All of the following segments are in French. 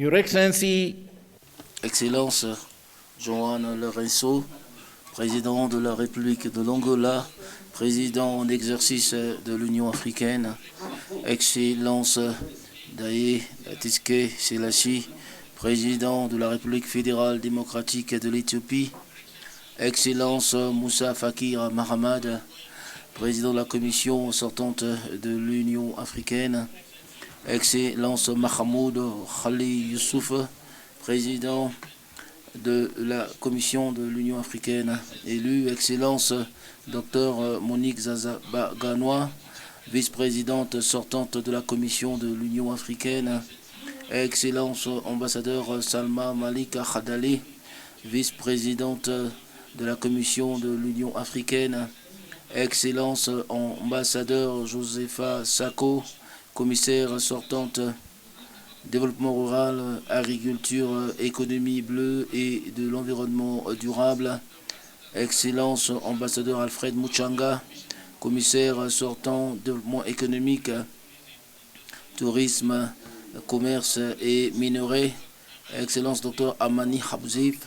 Your Excellency, Excellence João Lourenço, président de la République de l'Angola, président en exercice de l'Union africaine, Excellence Daye Tiske Selassie, président de la République fédérale démocratique de l'Éthiopie, Excellence Moussa Fakir Mahamad, président de la commission sortante de l'Union africaine, Excellence Mahamoud Khali Youssouf, président de la commission de l'Union africaine, élu, Excellence Dr Monique Zazaba Ganois, vice-présidente sortante de la commission de l'Union africaine, Excellence ambassadeur Salma Malika Khadali, vice-présidente de la commission de l'Union africaine, Excellence ambassadeur Josepha Sako, commissaire sortante développement rural, agriculture, économie bleue et de l'environnement durable, Excellence ambassadeur Alfred Muchanga, commissaire sortant développement économique, tourisme, commerce et minerais, Excellence Dr Amani Habzif,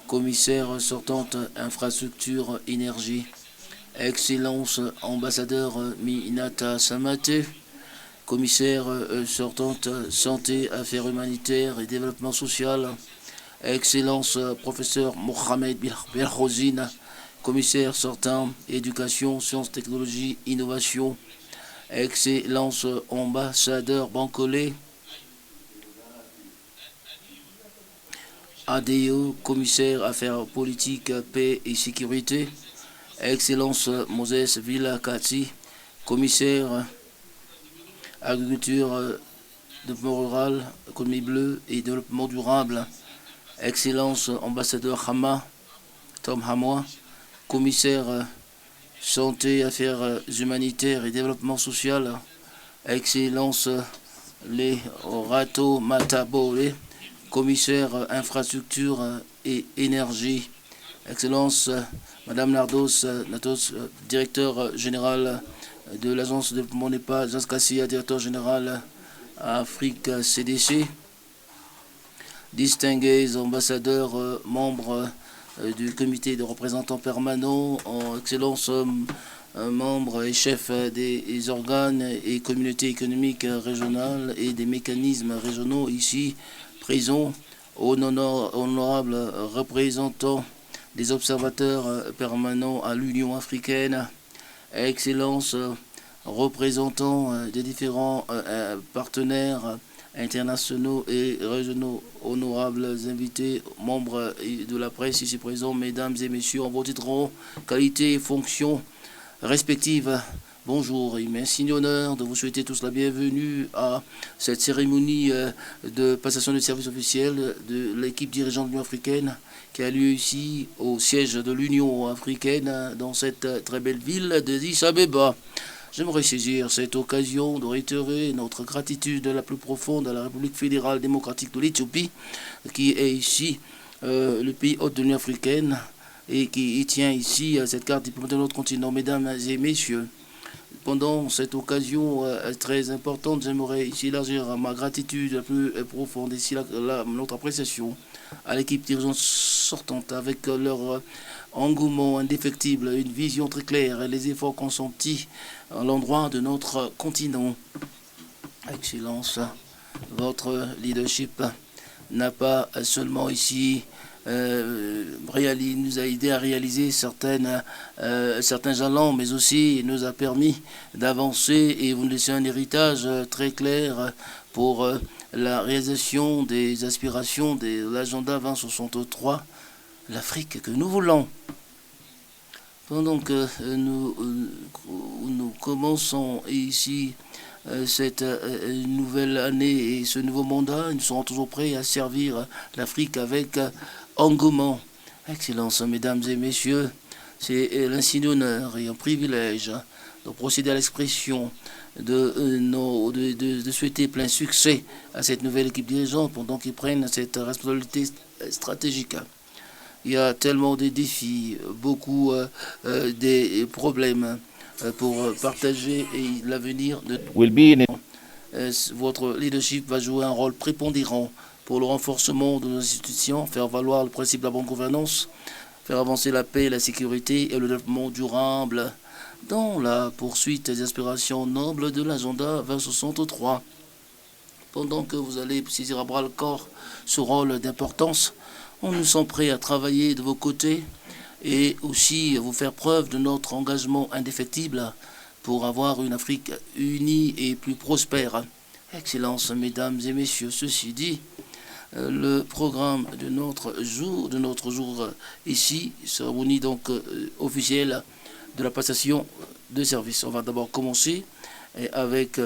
commissaire sortante infrastructure énergie, Excellence ambassadeur Minata Samate, commissaire sortante santé, affaires humanitaires et développement social, Excellence professeur Mohamed Belhozine, commissaire sortant éducation, sciences, technologies, innovation, Excellence ambassadeur Bancolé, ADO, commissaire affaires politiques, paix et sécurité, Excellence Moses Villa Kati, commissaire agriculture, développement rural, économie bleue et développement durable, Excellence ambassadeur Hama, Tom Hamois, commissaire santé, affaires humanitaires et développement social, Excellence les Rato Matabole, commissaire infrastructure et énergie, Excellence Madame Nardos Natos, directeur général de l'agence de développement NEPA, Jean Cassia, directeur général Afrique CDC, distingués ambassadeurs, membres du comité de représentants permanents, en excellence membres et chefs des organes et communautés économiques régionales et des mécanismes régionaux ici présents, honorables représentants des observateurs permanents à l'Union africaine, Excellence représentants des différents partenaires internationaux et régionaux, honorables invités, membres de la presse ici présents, mesdames et messieurs, en vos titres, qualité et fonctions respectives. Bonjour, il m'est signe d'honneur de vous souhaiter tous la bienvenue à cette cérémonie de passation de service officiel de l'équipe dirigeante de l'Union africaine qui a lieu ici au siège de l'Union africaine dans cette très belle ville d'Addis Abeba. J'aimerais saisir cette occasion de réitérer notre gratitude la plus profonde à la République fédérale démocratique de l'Éthiopie qui est ici le pays hôte de l'Union africaine et qui tient ici cette carte diplomatique de notre continent. Mesdames et messieurs, pendant cette occasion très importante, j'aimerais ici élargir ma gratitude la plus profonde, ici notre appréciation à l'équipe dirigeante sortante avec leur engouement indéfectible, une vision très claire et les efforts consentis à l'endroit de notre continent. Excellence, votre leadership n'a pas seulement ici nous a aidé à réaliser certains jalons, mais aussi nous a permis d'avancer et vous nous laissez un héritage très clair pour la réalisation des aspirations de l'agenda 2063, l'Afrique que nous voulons. Pendant que nous commençons ici cette nouvelle année et ce nouveau mandat, nous serons toujours prêts à servir l'Afrique avec engouement. Excellence, mesdames et messieurs, c'est l'insigne honneur et un privilège de procéder à l'expression de souhaiter plein succès à cette nouvelle équipe dirigeante pendant qu'ils prennent cette responsabilité stratégique. Il y a tellement de défis, beaucoup des problèmes pour partager l'avenir de... Votre leadership va jouer un rôle prépondérant pour le renforcement de nos institutions, faire valoir le principe de la bonne gouvernance, faire avancer la paix, la sécurité et le développement durable dans la poursuite des aspirations nobles de l'agenda 2063. Pendant que vous allez saisir à bras le corps ce rôle d'importance, on nous sent prêts à travailler de vos côtés et aussi vous faire preuve de notre engagement indéfectible pour avoir une Afrique unie et plus prospère. Excellences, mesdames et messieurs, ceci dit, le programme de notre jour ici, cérémonie donc officielle de la passation de service. On va d'abord commencer avec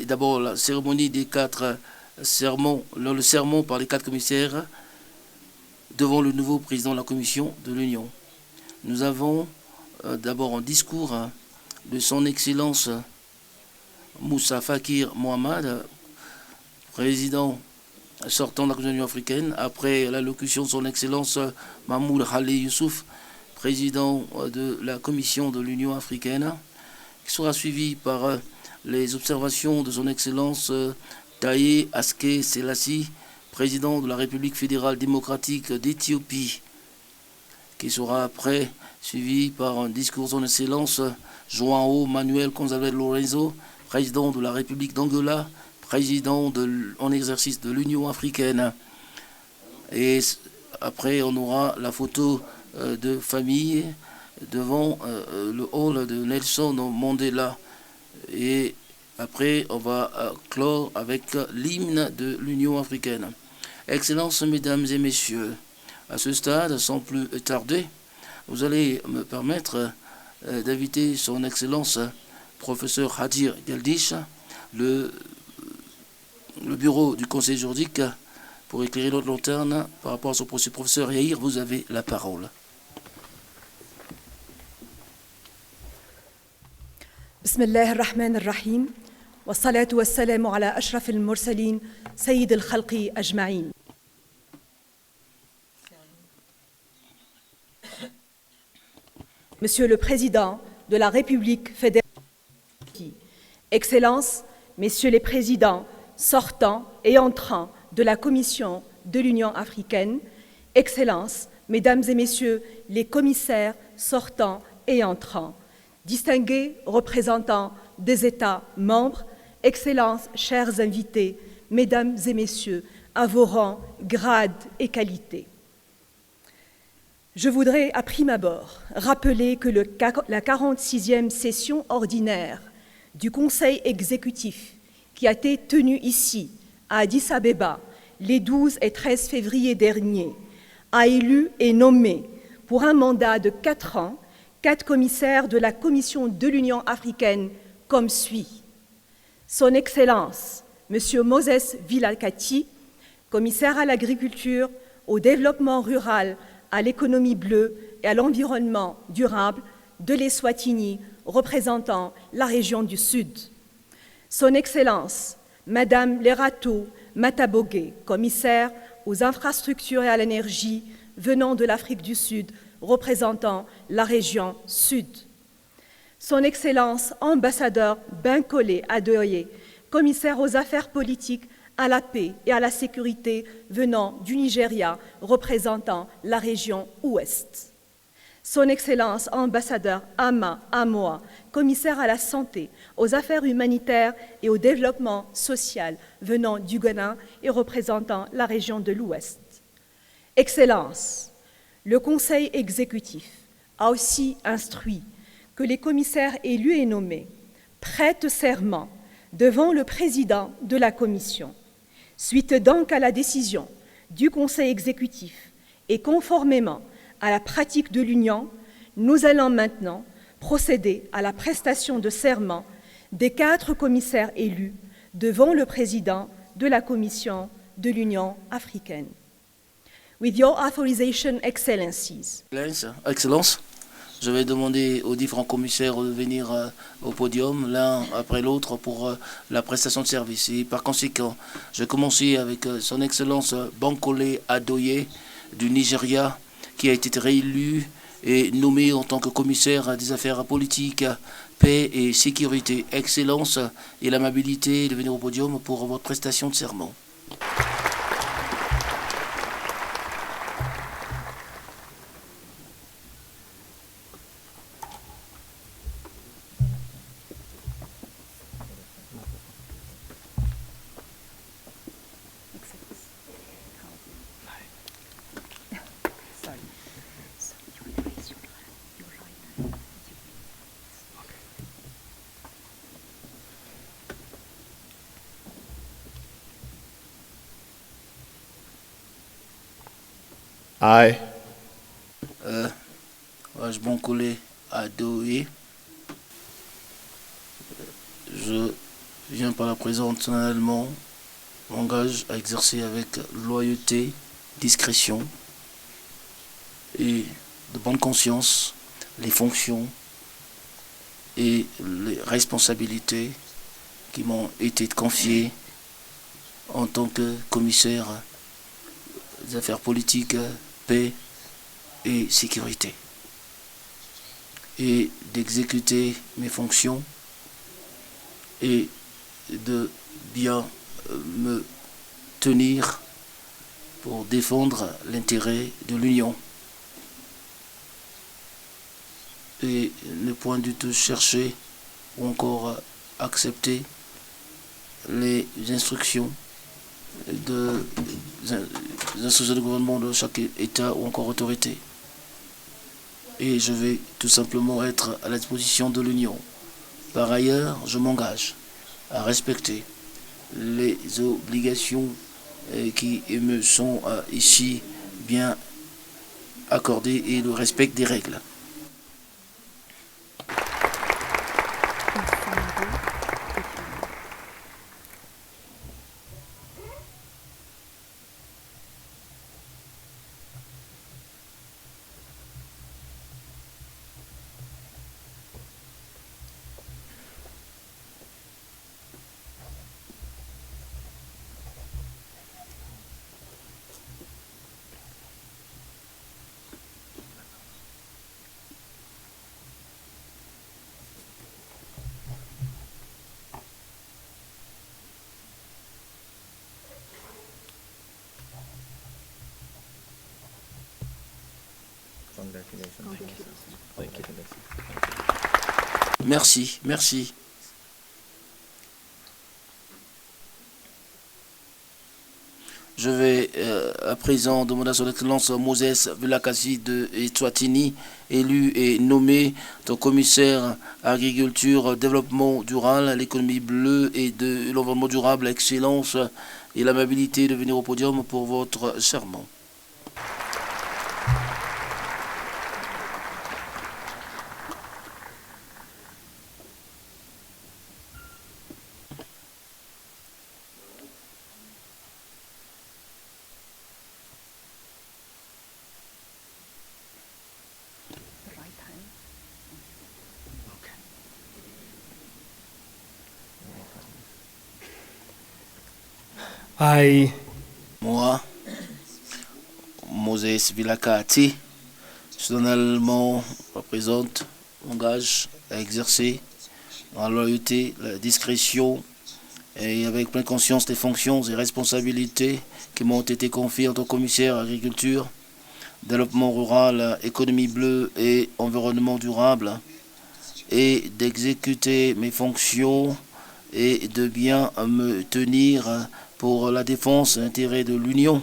d'abord la cérémonie des 4 sermons, le sermon par les 4 commissaires devant le nouveau président de la Commission de l'Union. Nous avons d'abord un discours de son Excellence Moussa Fakir Mohamed, président sortant de la Commission de l'Union africaine, après l'allocution de son Excellence Mahmoud Ali Youssouf, président de la Commission de l'Union africaine, qui sera suivi par les observations de son Excellence Taye Aske Selassie, président de la République fédérale démocratique d'Éthiopie, qui sera après suivi par un discours de son Excellence João Manuel Gonçalves Lorenzo, président de la République d'Angola, président en exercice de l'Union africaine. Et après, on aura la photo de famille devant le hall de Nelson Mandela. Et après, on va clore avec l'hymne de l'Union africaine. Excellences, mesdames et messieurs, à ce stade, sans plus tarder, vous allez me permettre d'inviter son Excellence professeur Hadir Geldish, le bureau du Conseil juridique, pour éclairer notre lanterne par rapport à son procès. Professeur Yahir, vous avez la parole. بسم الله الرحمن الرحيم والصلاة والسلام على أشرف المرسلين سيد الخلق أجمعين. Monsieur le Président de la République fédérale, Excellences, Messieurs les Présidents sortants et entrants de la Commission de l'Union africaine, Excellences, Mesdames et Messieurs les commissaires sortants et entrants, distingués représentants des États membres, Excellences, chers invités, Mesdames et Messieurs, à vos rangs, grades et qualités. Je voudrais, à prime abord, rappeler que la 46e session ordinaire du Conseil exécutif, qui a été tenue ici, à Addis Abeba, les 12 et 13 février derniers, a élu et nommé pour un mandat de 4 ans 4 commissaires de la Commission de l'Union africaine comme suit. Son Excellence, M. Moses Vilakati, commissaire à l'agriculture, au développement rural, à l'économie bleue et à l'environnement durable de l'Eswatini, représentant la région du Sud. Son Excellence, Madame Lerato Matabogue, commissaire aux infrastructures et à l'énergie venant de l'Afrique du Sud, représentant la région Sud. Son Excellence, ambassadeur Bankole Adoye, commissaire aux affaires politiques, à la paix et à la sécurité venant du Nigeria, représentant la région Ouest. Son Excellence, ambassadeur Ama Amoa, commissaire à la santé, aux affaires humanitaires et au développement social venant du Ghana et représentant la région de l'Ouest. Excellence, le Conseil exécutif a aussi instruit que les commissaires élus et nommés prêtent serment devant le président de la Commission. Suite donc à la décision du Conseil exécutif et conformément à la pratique de l'Union, nous allons maintenant procéder à la prestation de serment des 4 commissaires élus devant le président de la Commission de l'Union africaine. With your authorization, Excellencies. Excellence, je vais demander aux différents commissaires de venir au podium, l'un après l'autre, pour la prestation de service. Et par conséquent, je vais commencer avec son Excellence Bankole Adoye du Nigeria, qui a été réélu est nommé en tant que commissaire des affaires politiques, paix et sécurité. Excellence et l'amabilité de venir au podium pour votre prestation de serment. I, Wajbonkole Adoé, je viens par la présente solennellement m'engage à exercer avec loyauté, discrétion et de bonne conscience les fonctions et les responsabilités qui m'ont été confiées en tant que commissaire des affaires politiques, paix et sécurité, et d'exécuter mes fonctions et de bien me tenir pour défendre l'intérêt de l'Union et ne point du tout chercher ou encore accepter les instructions des instructions de gouvernement de chaque État ou encore autorité. Et je vais tout simplement être à la disposition de l'Union. Par ailleurs, je m'engage à respecter les obligations qui me sont ici bien accordées et le respect des règles. Merci, merci. Je vais à présent demander à son Excellence Moses Vilakasi de Eswatini, élu et nommé commissaire agriculture, développement durable, l'économie bleue et de l'environnement durable, excellence et l'amabilité de venir au podium pour votre serment. I, Moi, Moses Vilakati, solennellement représente, m'engage à exercer en loyauté, la discrétion et avec pleine conscience les fonctions et responsabilités qui m'ont été confiées en tant que commissaire agriculture, développement rural, économie bleue et environnement durable, et d'exécuter mes fonctions et de bien me tenir pour la défense et l'intérêt de l'Union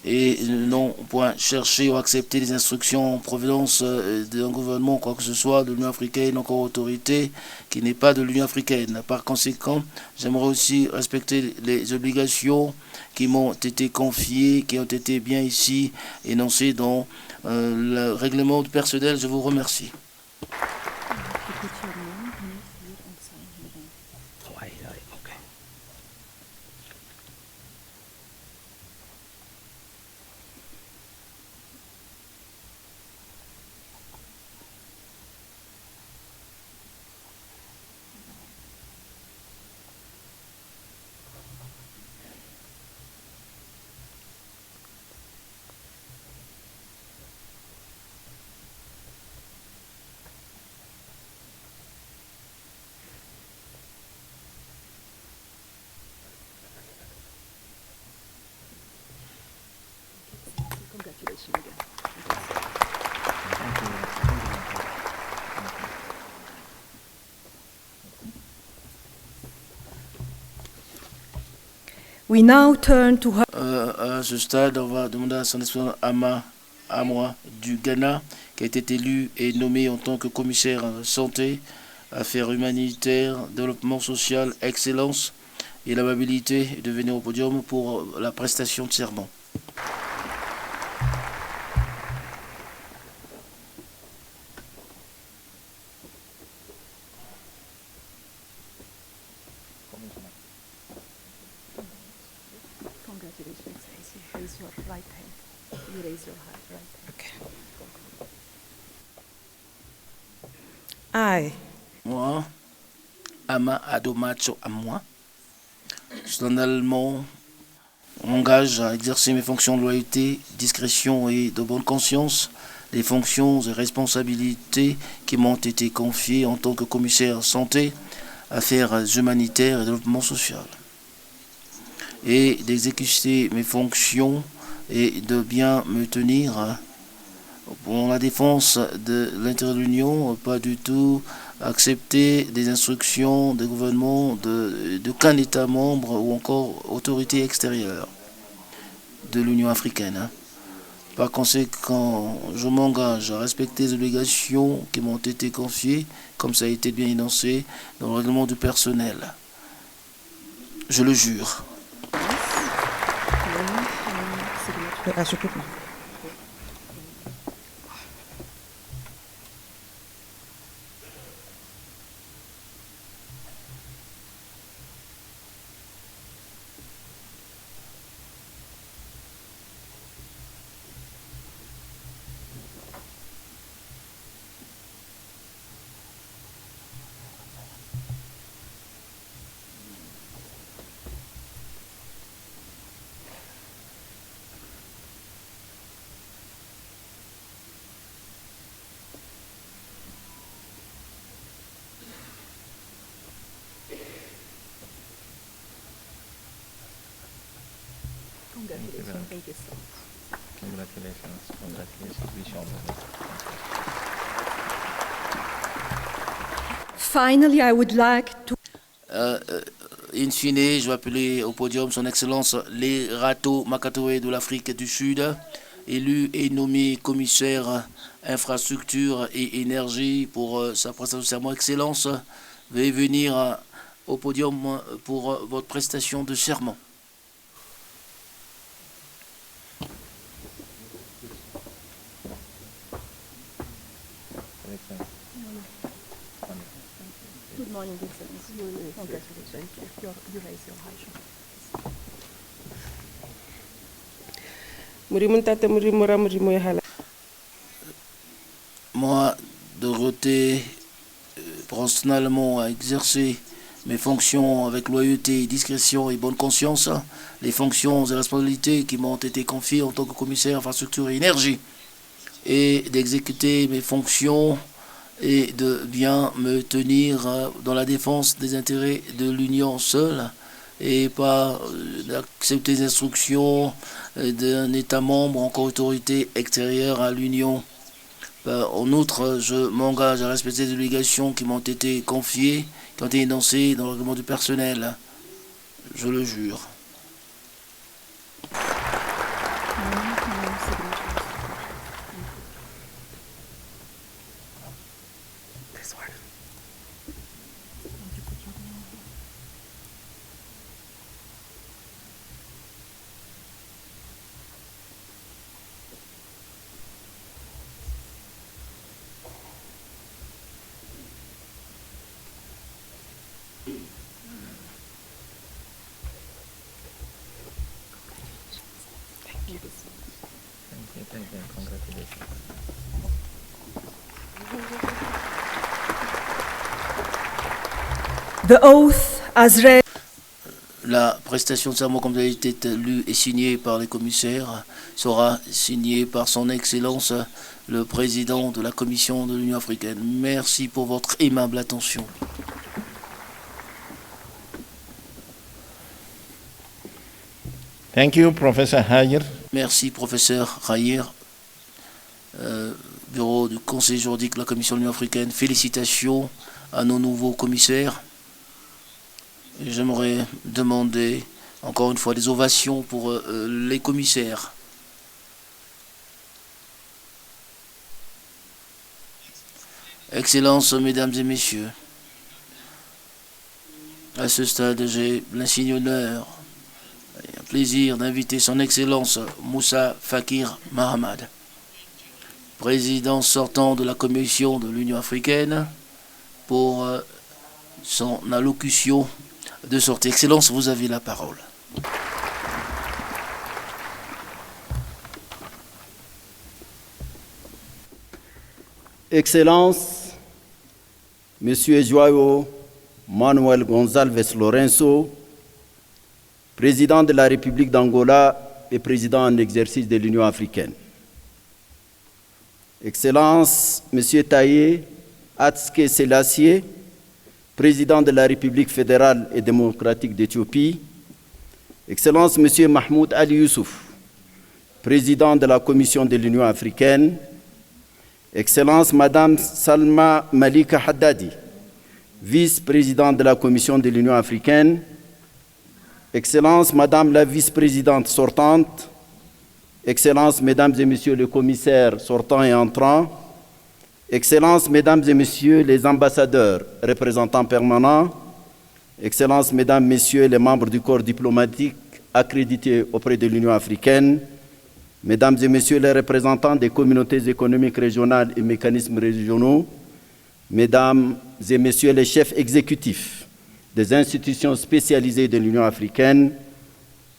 et non point chercher ou accepter les instructions en provenance d'un gouvernement, quoi que ce soit, de l'Union africaine, encore autorité, qui n'est pas de l'Union africaine. Par conséquent, j'aimerais aussi respecter les obligations qui m'ont été confiées, qui ont été bien ici énoncées dans le règlement du personnel. Je vous remercie. okay. We now turn to À ce stade, on va demander à son excellence Amwa du Ghana, qui a été élu et nommé en tant que commissaire santé, affaires humanitaires, développement social, excellence et l'amabilité de venir au podium pour la prestation de serment. Congratulations. Raise your right hand. You raise your right hand. Okay. I, Moi, Ama Adomacho Amwa, solennellement m'engage à exercer mes fonctions de loyauté, discrétion et de bonne conscience, les fonctions et responsabilités qui m'ont été confiées en tant que commissaire santé, affaires humanitaires et développement social, et d'exécuter mes fonctions et de bien me tenir pour la défense de l'intérêt de l'Union, pas du tout accepter des instructions des gouvernements d'aucun État membre ou encore autorité extérieure de l'Union africaine. Par conséquent, je m'engage à respecter les obligations qui m'ont été confiées, comme ça a été bien énoncé dans le règlement du personnel. Je le jure. I should put my. Congratulations. Thank you so much. Congratulations. Congratulations. Wish you all the best. Finally, I would like to In fine, je vais appeler au podium son Excellence Lerato Makatoe de l'Afrique du Sud, élu et nommé commissaire infrastructure et énergie pour sa prestation de serment. Excellence, veuillez venir au podium pour votre prestation de serment. Good morning, Excellency. Congratulations. You raise your high shoulder. Murimun tata murimura murimu yahala. Moi, Dorothée, personnellement, à exercer mes fonctions avec loyauté, discrétion et bonne conscience, les fonctions et responsabilités qui m'ont été confiées en tant que commissaire infrastructure et énergie, et d'exécuter mes fonctions et de bien me tenir dans la défense des intérêts de l'Union seule et pas d'accepter les instructions d'un État membre ou encore autorité extérieure à l'Union. En outre, je m'engage à respecter les obligations qui m'ont été confiées, qui ont été énoncées dans le règlement du personnel. Je le jure. This one. Thank you. Congratulations. The oath as read. La prestation de serment, comme elle a été lue et signée par les commissaires, sera signée par son Excellence, le président de la Commission de l'Union africaine. Merci pour votre aimable attention. Thank you, Professor Hayer. Merci, professeur Rayer, bureau du Conseil juridique de la Commission de l'Union africaine. Félicitations à nos nouveaux commissaires. J'aimerais demander Encore une fois, des ovations pour les commissaires. Excellences, Mesdames et Messieurs, à ce stade, j'ai l'insigne honneur et un plaisir d'inviter son Excellence Moussa Fakir Mahamad, président sortant de la Commission de l'Union africaine, pour son allocution de sortie. Excellence, vous avez la parole. Excellences, Monsieur João Manuel Gonçalves Lourenço, président de la République d'Angola et président en exercice de l'Union africaine. Excellences, Monsieur Taye Atske Selassie, président de la République fédérale et démocratique d'Éthiopie. Excellences, Monsieur Mahmoud Ali Youssouf, président de la Commission de l'Union africaine. Excellences, Madame Salma Malika Haddadi, vice-présidente de la Commission de l'Union africaine. Excellences, Madame la vice-présidente sortante. Excellences, Mesdames et Messieurs les commissaires sortants et entrants. Excellences, Mesdames et Messieurs les ambassadeurs, représentants permanents. Excellences, Mesdames, Messieurs les membres du corps diplomatique accrédités auprès de l'Union africaine. Mesdames et Messieurs les représentants des communautés économiques régionales et mécanismes régionaux, Mesdames et Messieurs les chefs exécutifs des institutions spécialisées de l'Union africaine,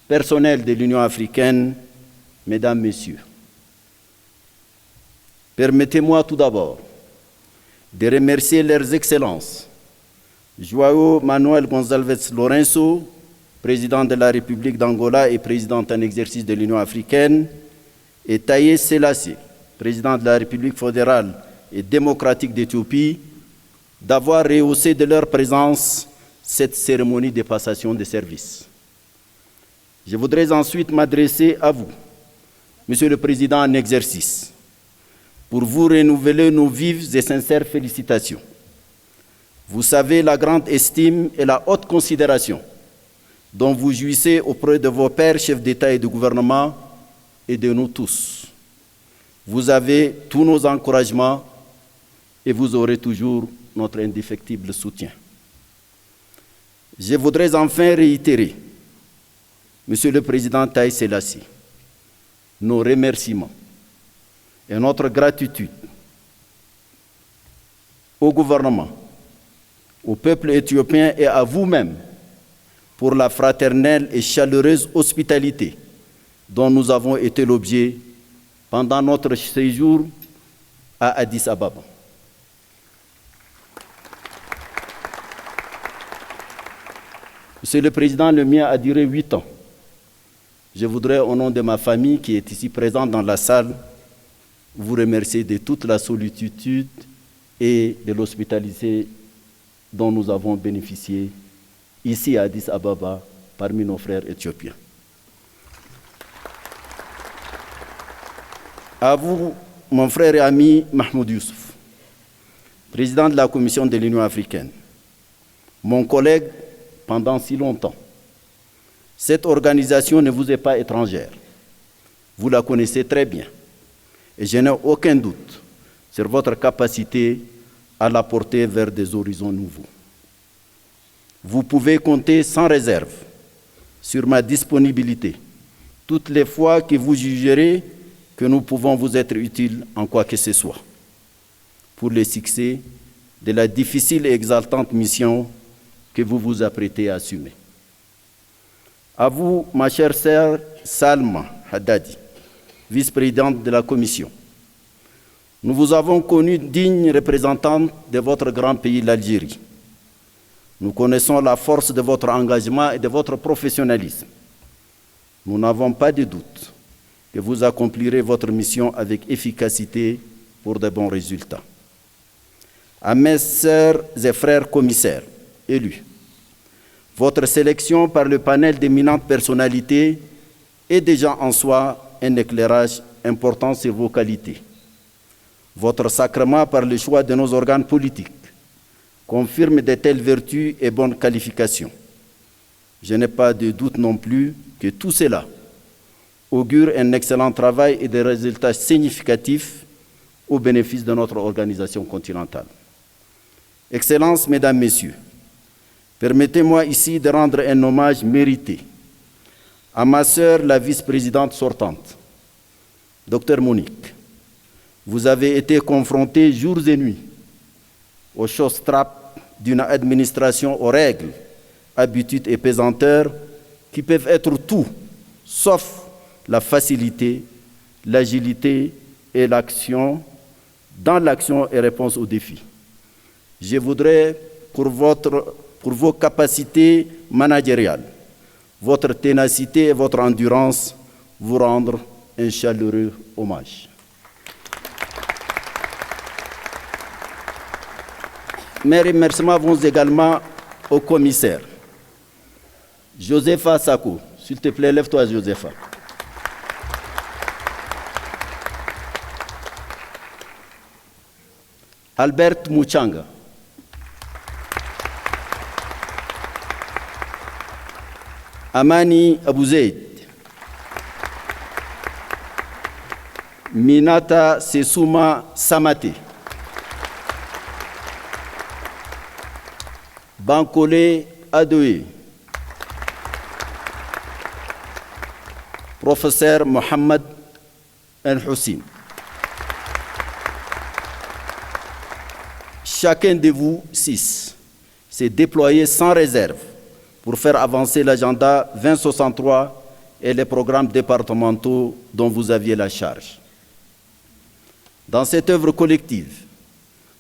personnel de l'Union africaine, Mesdames, Messieurs. Permettez-moi tout d'abord de remercier leurs excellences, João Manuel Gonçalves Lourenço, président de la République d'Angola et président en exercice de l'Union africaine, et Taye Selassie, président de la République fédérale et démocratique d'Éthiopie, d'avoir rehaussé de leur présence cette cérémonie de passation de service. Je voudrais ensuite m'adresser à vous, Monsieur le Président en exercice, pour vous renouveler nos vives et sincères félicitations. Vous savez la grande estime et la haute considération dont vous jouissez auprès de vos pairs chefs d'État et de gouvernement et de nous tous. Vous avez tous nos encouragements et vous aurez toujours notre indéfectible soutien. Je voudrais enfin réitérer, Monsieur le Président Taye Selassie, nos remerciements et notre gratitude au gouvernement, au peuple éthiopien et à vous-même pour la fraternelle et chaleureuse hospitalité dont nous avons été l'objet pendant notre séjour à Addis Ababa. Monsieur le Président, le mien a duré 8 ans. Je voudrais, au nom de ma famille qui est ici présente dans la salle, vous remercier de toute la solitude et de l'hospitalité dont nous avons bénéficié ici à Addis Ababa parmi nos frères éthiopiens. À vous, mon frère et ami Mahmoud Youssouf, président de la Commission de l'Union africaine, mon collègue pendant si longtemps. Cette organisation ne vous est pas étrangère. Vous la connaissez très bien. Et je n'ai aucun doute sur votre capacité à la porter vers des horizons nouveaux. Vous pouvez compter sans réserve sur ma disponibilité toutes les fois que vous jugerez que nous pouvons vous être utiles en quoi que ce soit pour le succès de la difficile et exaltante mission que vous vous apprêtez à assumer. À vous, ma chère sœur Salma Haddadi, vice-présidente de la Commission. Nous vous avons connu digne représentante de votre grand pays, l'Algérie. Nous connaissons la force de votre engagement et de votre professionnalisme. Nous n'avons pas de doute que vous accomplirez votre mission avec efficacité pour de bons résultats. À mes sœurs et frères commissaires élus, votre sélection par le panel d'éminentes personnalités est déjà en soi un éclairage important sur vos qualités. Votre sacrement par le choix de nos organes politiques confirme de telles vertus et bonnes qualifications. Je n'ai pas de doute non plus que tout cela augure un excellent travail et des résultats significatifs au bénéfice de notre organisation continentale. Excellences, Mesdames, Messieurs, permettez-moi ici de rendre un hommage mérité à ma sœur, la vice-présidente sortante, Dr Monique. Vous avez été confrontée jours et nuits aux choses-trappes d'une administration aux règles, habitudes et pesanteurs qui peuvent être tout, sauf la facilité, l'agilité et l'action, dans l'action et réponse aux défis. Je voudrais, pour vos capacités managériales, votre ténacité et votre endurance, vous rendre un chaleureux hommage. Mes remerciements vont également au commissaire. Josepha Sako, s'il te plaît, lève-toi, Josepha. Albert Muchanga. Amani Abouzeid. Minata Sesuma Samate. Bankole Adoe. Professeur Mohamed El-Hussein. Chacun de vous, 6, s'est déployé sans réserve pour faire avancer l'agenda 2063 et les programmes départementaux dont vous aviez la charge. Dans cette œuvre collective,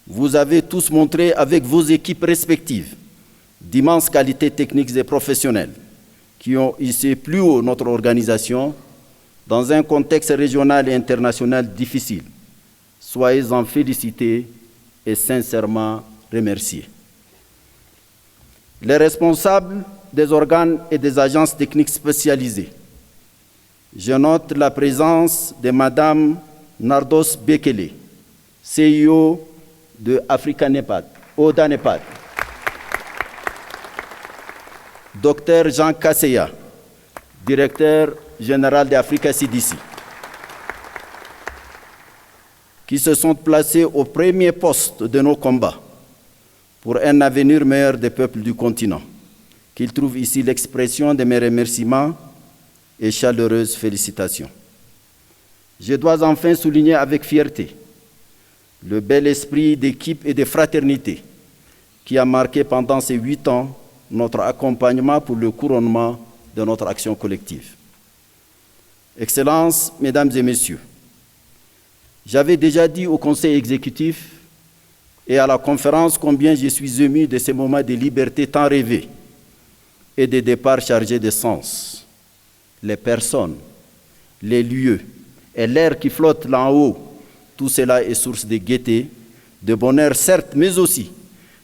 vous avez tous montré avec vos équipes respectives d'immenses qualités techniques et professionnelles qui ont hissé plus haut notre organisation dans un contexte régional et international difficile. Soyez-en félicités et sincèrement remerciés. Les responsables des organes et des agences techniques spécialisées. Je note la présence de Madame Nardos Bekele, CEO de Africa Nepad, Oda Nepad. Dr Jean Kasseya, directeur général d'Africa CDC, qui se sont placés au premier poste de nos combats pour un avenir meilleur des peuples du continent, qu'ils trouvent ici l'expression de mes remerciements et chaleureuses félicitations. Je dois enfin souligner avec fierté le bel esprit d'équipe et de fraternité qui a marqué pendant ces 8 ans notre accompagnement pour le couronnement de notre action collective. Excellences, Mesdames et Messieurs, j'avais déjà dit au Conseil exécutif et à la conférence combien je suis ému de ces moments de liberté tant rêvés et des départs chargés de sens. Les personnes, les lieux et l'air qui flotte là en haut, tout cela est source de gaieté, de bonheur certes, mais aussi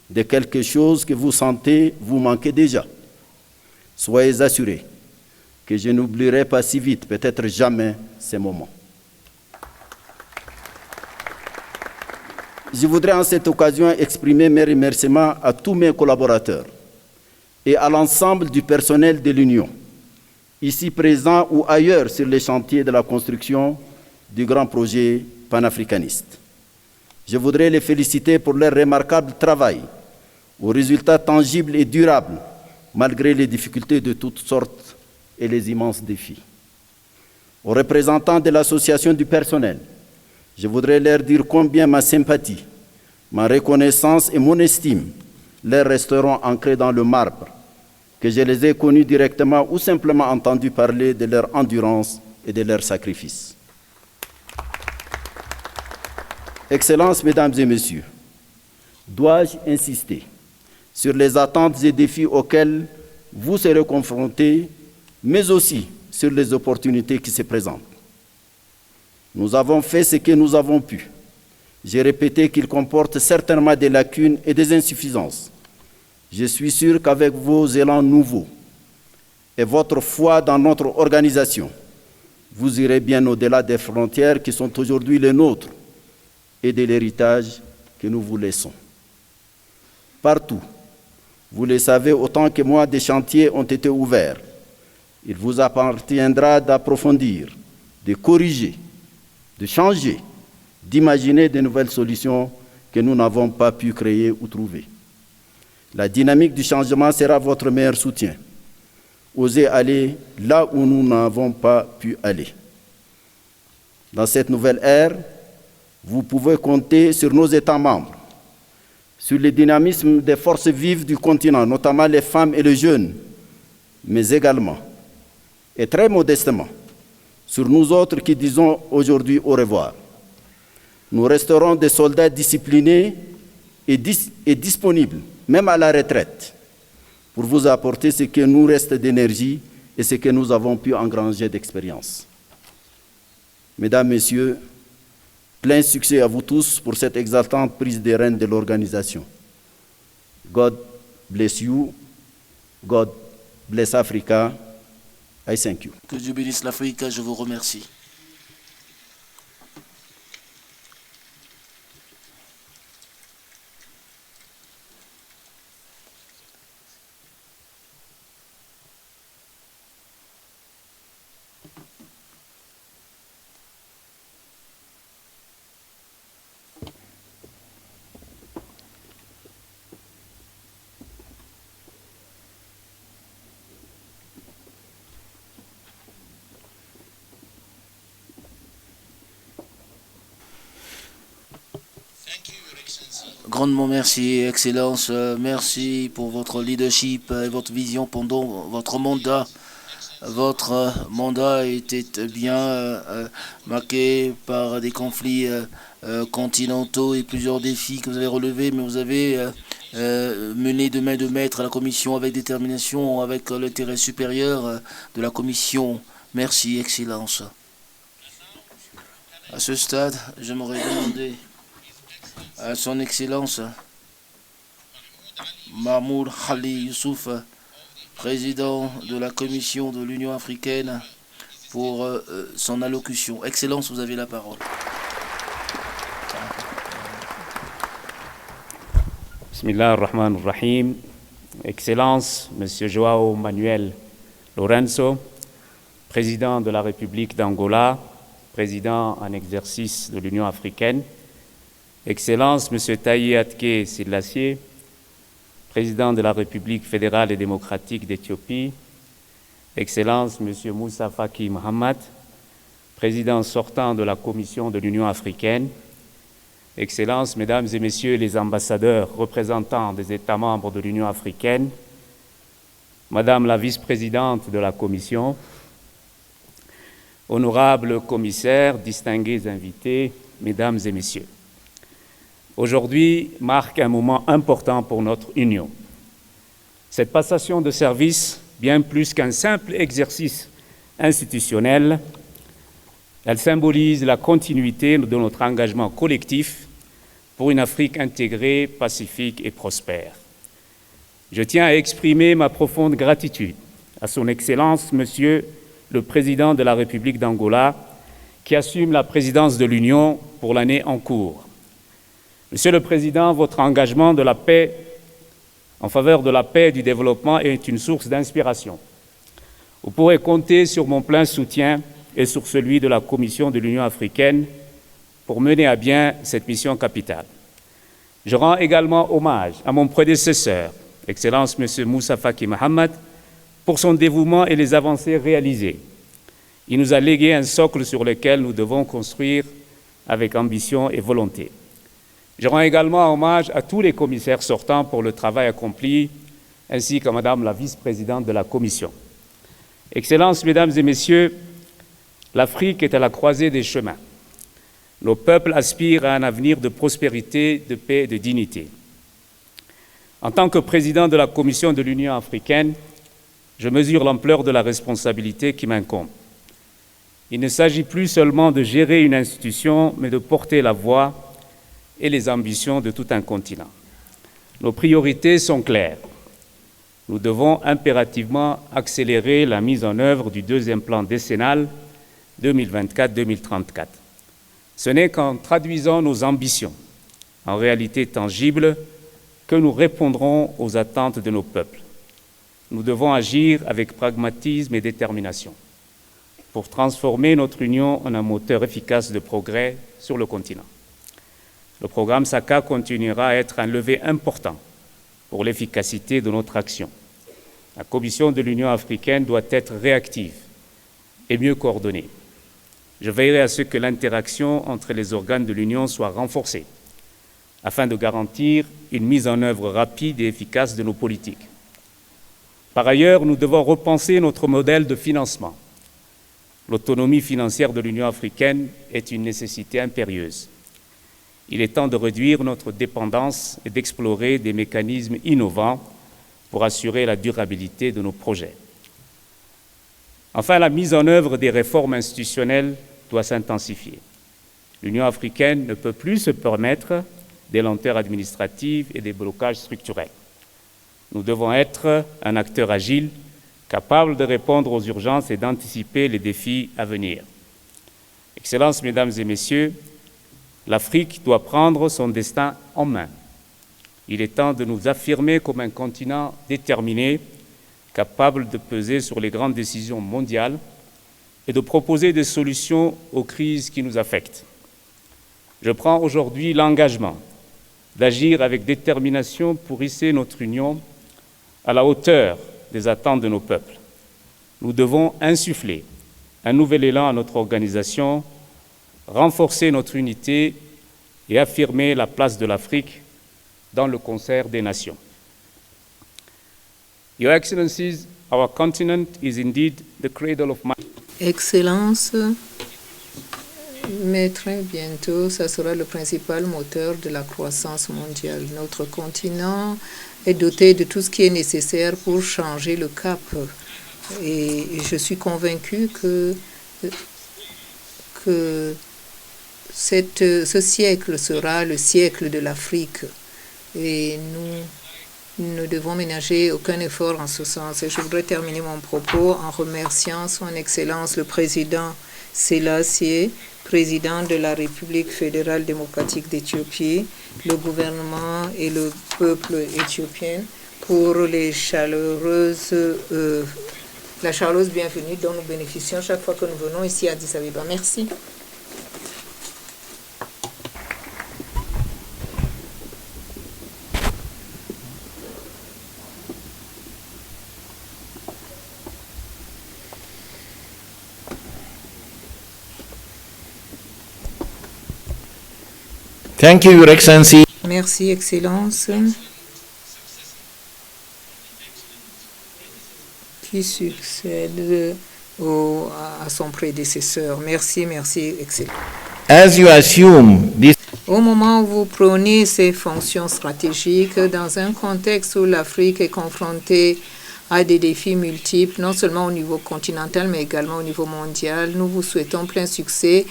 de quelque chose que vous sentez vous manquer déjà. Soyez assurés que je n'oublierai pas si vite, peut-être jamais, ces moments. Je voudrais en cette occasion exprimer mes remerciements à tous mes collaborateurs et à l'ensemble du personnel de l'Union, ici présent ou ailleurs sur les chantiers de la construction du grand projet panafricaniste. Je voudrais les féliciter pour leur remarquable travail, aux résultats tangibles et durables, malgré les difficultés de toutes sortes et les immenses défis. Aux représentants de l'association du personnel, je voudrais leur dire combien ma sympathie, ma reconnaissance et mon estime leur resteront ancrés dans le marbre, que je les ai connus directement ou simplement entendu parler de leur endurance et de leur sacrifice. Excellences, Mesdames et Messieurs, dois-je insister sur les attentes et défis auxquels vous serez confrontés, mais aussi sur les opportunités qui se présentent. Nous avons fait ce que nous avons pu. J'ai répété qu'il comporte certainement des lacunes et des insuffisances. Je suis sûr qu'avec vos élans nouveaux et votre foi dans notre organisation, vous irez bien au-delà des frontières qui sont aujourd'hui les nôtres et de l'héritage que nous vous laissons. Partout, Vous le savez autant que moi, des chantiers ont été ouverts. Il vous appartiendra d'approfondir, de corriger, de changer, d'imaginer de nouvelles solutions que nous n'avons pas pu créer ou trouver. La dynamique du changement sera votre meilleur soutien. Osez aller là où nous n'avons pas pu aller. Dans cette nouvelle ère, vous pouvez compter sur nos États membres, sur le dynamisme des forces vives du continent, notamment les femmes et les jeunes, mais également, et très modestement, sur nous autres qui disons aujourd'hui au revoir. Nous resterons des soldats disciplinés et disponibles, même à la retraite, pour vous apporter ce que nous reste d'énergie et ce que nous avons pu engranger d'expérience. Mesdames, Messieurs, plein succès à vous tous pour cette exaltante prise des rênes de l'organisation. God bless you. God bless Africa. I thank you. Que Dieu bénisse l'Afrique, je vous remercie. Grandement merci, Excellence. Merci pour votre leadership et votre vision pendant votre mandat. Votre mandat était bien marqué par des conflits continentaux et plusieurs défis que vous avez relevés, mais vous avez mené de main de maître la Commission avec détermination, avec l'intérêt supérieur de la Commission. Merci, Excellence. À ce stade, j'aimerais demander à son Excellence Mahmoud Ali Youssouf, président de la Commission de l'Union africaine, pour son allocution. Excellence, vous avez la parole. Bismillah ar-Rahman ar-Rahim. Excellence, Monsieur João Manuel Lourenço, président de la République d'Angola, président en exercice de l'Union africaine. Excellence, Monsieur Taye Atke Selassie, président de la République fédérale et démocratique d'Éthiopie. Excellence, Monsieur Moussa Faki Mohamed, président sortant de la Commission de l'Union africaine. Excellences, Mesdames et Messieurs les ambassadeurs représentants des États membres de l'Union africaine, Madame la vice-présidente de la Commission, honorables commissaires, distingués invités, Mesdames et Messieurs. Aujourd'hui marque un moment important pour notre Union. Cette passation de service, bien plus qu'un simple exercice institutionnel, elle symbolise la continuité de notre engagement collectif pour une Afrique intégrée, pacifique et prospère. Je tiens à exprimer ma profonde gratitude à son Excellence, Monsieur le Président de la République d'Angola, qui assume la présidence de l'Union pour l'année en cours. Monsieur le Président, votre engagement en faveur de la paix et du développement est une source d'inspiration. Vous pourrez compter sur mon plein soutien et sur celui de la Commission de l'Union africaine pour mener à bien cette mission capitale. Je rends également hommage à mon prédécesseur, Excellence M. Moussa Faki Mohamed, pour son dévouement et les avancées réalisées. Il nous a légué un socle sur lequel nous devons construire avec ambition et volonté. Je rends également hommage à tous les commissaires sortants pour le travail accompli, ainsi qu'à Madame la vice-présidente de la Commission. Excellences, Mesdames et Messieurs, l'Afrique est à la croisée des chemins. Nos peuples aspirent à un avenir de prospérité, de paix et de dignité. En tant que président de la Commission de l'Union africaine, je mesure l'ampleur de la responsabilité qui m'incombe. Il ne s'agit plus seulement de gérer une institution, mais de porter la voix et les ambitions de tout un continent. Nos priorités sont claires. Nous devons impérativement accélérer la mise en œuvre du deuxième plan décennal 2024-2034. Ce n'est qu'en traduisant nos ambitions en réalité tangibles que que nous répondrons aux attentes de nos peuples. Nous devons agir avec pragmatisme et détermination pour transformer notre Union en un moteur efficace de progrès sur le continent. Le programme SACA continuera à être un levier important pour l'efficacité de notre action. La Commission de l'Union africaine doit être réactive et mieux coordonnée. Je veillerai à ce que l'interaction entre les organes de l'Union soit renforcée afin de garantir une mise en œuvre rapide et efficace de nos politiques. Par ailleurs, nous devons repenser notre modèle de financement. L'autonomie financière de l'Union africaine est une nécessité impérieuse. Il est temps de réduire notre dépendance et d'explorer des mécanismes innovants pour assurer la durabilité de nos projets. Enfin, la mise en œuvre des réformes institutionnelles doit s'intensifier. L'Union africaine ne peut plus se permettre des lenteurs administratives et des blocages structurels. Nous devons être un acteur agile, capable de répondre aux urgences et d'anticiper les défis à venir. Excellences, Mesdames et Messieurs, l'Afrique doit prendre son destin en main. Il est temps de nous affirmer comme un continent déterminé, capable de peser sur les grandes décisions mondiales et de proposer des solutions aux crises qui nous affectent. Je prends aujourd'hui l'engagement d'agir avec détermination pour hisser notre Union à la hauteur des attentes de nos peuples. Nous devons insuffler un nouvel élan à notre organisation, renforcer notre unité et affirmer la place de l'Afrique dans le concert des nations. Your Excellencies, our continent is indeed the cradle of man. Excellence, mais très bientôt, ça sera le principal moteur de la croissance mondiale. Notre continent est doté de tout ce qui est nécessaire pour changer le cap. Et je suis convaincue que ce siècle sera le siècle de l'Afrique. Et nous ne devons ménager aucun effort en ce sens. Et je voudrais terminer mon propos en remerciant Son Excellence le Président Sélassié, Président de la République fédérale démocratique d'Éthiopie, le gouvernement et le peuple éthiopien pour la chaleureuse bienvenue dont nous bénéficions chaque fois que nous venons ici à Addis Abeba. Merci. Thank you, Your Excellency. Merci, Excellence. Qui succède à son prédécesseur. Merci, Excellence. As you assume this. Au moment où vous prenez ces fonctions stratégiques, dans un contexte où l'Afrique est confrontée à des défis multiples, non seulement au niveau continental, mais également au niveau mondial, nous vous souhaitons plein succès